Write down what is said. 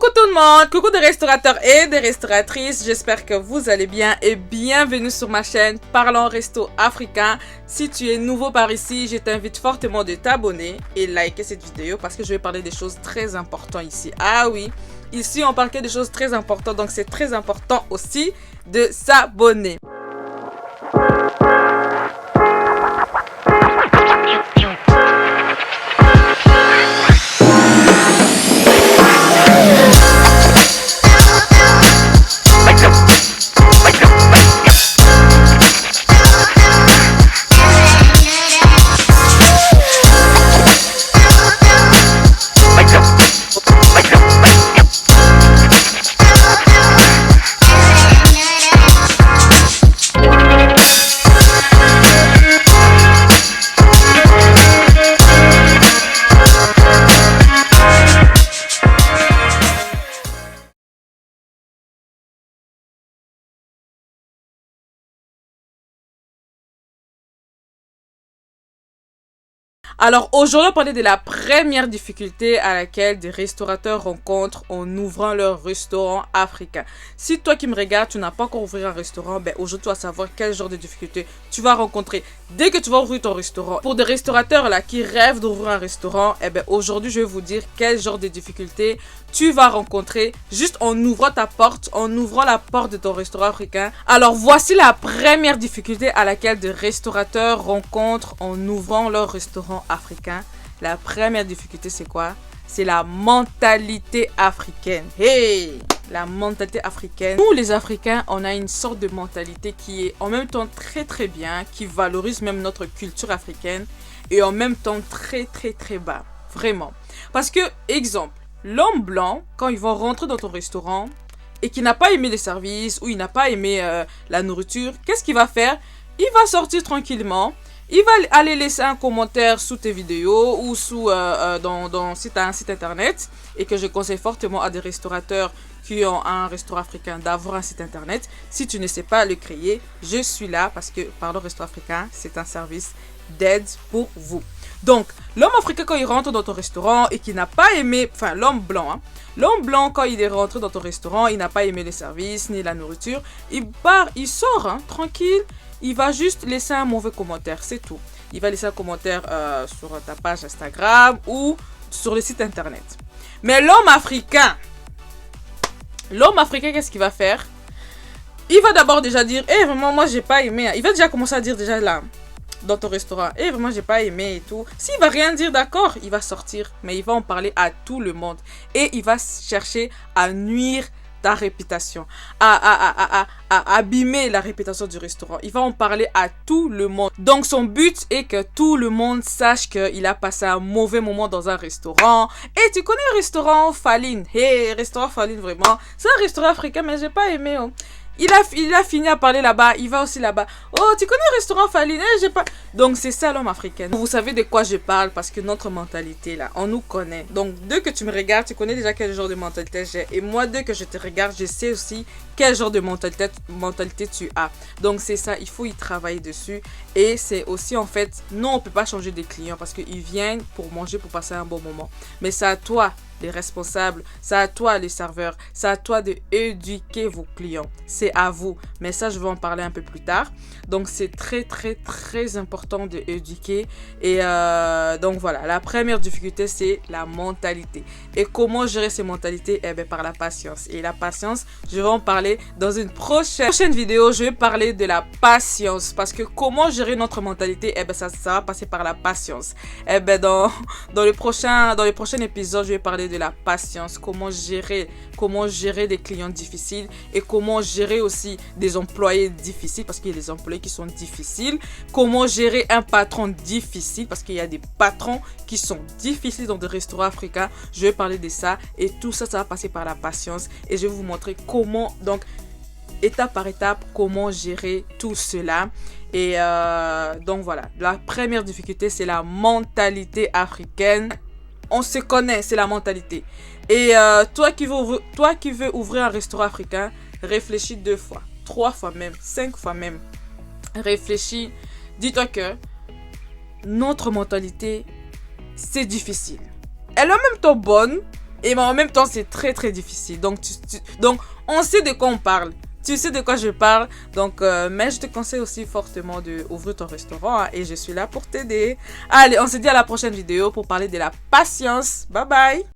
Coucou tout le monde, coucou des restaurateurs et des restauratrices, j'espère que vous allez bien et bienvenue sur ma chaîne Parlons Resto Africain. Si tu es nouveau par ici, je t'invite fortement de t'abonner et liker cette vidéo parce que je vais parler des choses très importantes ici. Ah oui, ici on parle que des choses très importantes, donc c'est très important aussi de s'abonner. Alors aujourd'hui, on va parler de la première difficulté à laquelle des restaurateurs rencontrent en ouvrant leur restaurant africain. Si toi qui me regardes, tu n'as pas encore ouvert un restaurant, ben aujourd'hui tu vas savoir quel genre de difficulté tu vas rencontrer dès que tu vas ouvrir ton restaurant. Pour des restaurateurs là qui rêvent d'ouvrir un restaurant, eh ben aujourd'hui je vais vous dire quel genre de difficulté tu vas rencontrer juste en ouvrant ta porte, en ouvrant la porte de ton restaurant africain. Alors voici la première difficulté à laquelle des restaurateurs rencontrent en ouvrant leur restaurant africain. La première difficulté, c'est quoi? C'est la mentalité africaine. Hey! La mentalité africaine. Nous, les Africains, on a une sorte de mentalité qui est en même temps très bien, qui valorise même notre culture africaine et en même temps très bas. Vraiment. Parce que, exemple, l'homme blanc, quand ils vont rentrer dans ton restaurant et qui n'a pas aimé les services ou il n'a pas aimé la nourriture, qu'est-ce qu'il va faire? Il va sortir tranquillement. Il va aller laisser un commentaire sous tes vidéos ou sous si tu as un site internet et que je conseille fortement à des restaurateurs qui ont un restaurant africain d'avoir un site internet. Si tu ne sais pas le créer, je suis là parce que Parlons Resto Africain, c'est un service d'aide pour vous. Donc, l'homme africain quand il rentre dans ton restaurant et qui n'a pas aimé, enfin l'homme blanc, hein, l'homme blanc quand il est rentré dans ton restaurant, il n'a pas aimé les services ni la nourriture, il part, il sort hein, tranquille. Il va juste laisser un mauvais commentaire, c'est tout. Il va laisser un commentaire sur ta page Instagram ou sur le site internet. Mais l'homme africain, qu'est-ce qu'il va faire? Il va d'abord déjà dire, eh vraiment moi j'ai pas aimé. Il va déjà commencer à dire déjà là, dans ton restaurant, eh vraiment j'ai pas aimé et tout. S'il va rien dire, d'accord, il va sortir. Mais il va en parler à tout le monde. Et il va chercher à nuire ta réputation, à abîmer la réputation du restaurant. Il va en parler à tout le monde. Donc son but est que tout le monde sache qu'il a passé un mauvais moment dans un restaurant. Et tu connais le restaurant Faline? Hey, restaurant Faline vraiment. C'est un restaurant africain mais j'ai pas aimé. Oh. Il a fini à parler là-bas, il va aussi là-bas. Oh, tu connais le restaurant Faline? J'ai pas... Donc, c'est ça l'homme africain. Vous savez de quoi je parle parce que notre mentalité, là, on nous connaît. Donc, dès que tu me regardes, tu connais déjà quel genre de mentalité j'ai. Et moi, dès que je te regarde, je sais aussi quel genre de mentalité tu as. Donc, c'est ça, il faut y travailler dessus. Et c'est aussi, en fait, non, on peut pas changer des clients parce qu'ils viennent pour manger, pour passer un bon moment. Mais c'est à toi, les responsables, c'est à toi les serveurs, c'est à toi de éduquer vos clients, c'est à vous. Mais ça je vais en parler un peu plus tard. Donc c'est très important de éduquer. Et donc voilà, la première difficulté c'est la mentalité. Et comment gérer ces mentalités? Eh bien par la patience. Et la patience, je vais en parler dans une prochaine vidéo. Je vais parler de la patience parce que comment gérer notre mentalité? Eh bien ça va passer par la patience. Eh bien dans le prochain épisode, je vais parler de la patience, comment gérer des clients difficiles et comment gérer aussi des employés difficiles parce qu'il y a des employés qui sont difficiles, comment gérer un patron difficile parce qu'il y a des patrons qui sont difficiles dans des restaurants africains. Je vais parler de ça et tout ça, ça va passer par la patience et je vais vous montrer comment, donc étape par étape, comment gérer tout cela. Et donc voilà, la première difficulté c'est la mentalité africaine. On se connaît, c'est la mentalité. Et toi qui veux ouvrir un restaurant africain, réfléchis 2 fois, 3 fois même, 5 fois même. Réfléchis. Dis-toi que notre mentalité, c'est difficile. Elle est en même temps bonne, Et mais en même temps, c'est très très difficile. Donc, donc, on sait de quoi on parle. Tu sais de quoi je parle. Donc, mais je te conseille aussi fortement d'ouvrir ton restaurant. Hein, et je suis là pour t'aider. Allez, on se dit à la prochaine vidéo pour parler de la patience. Bye bye.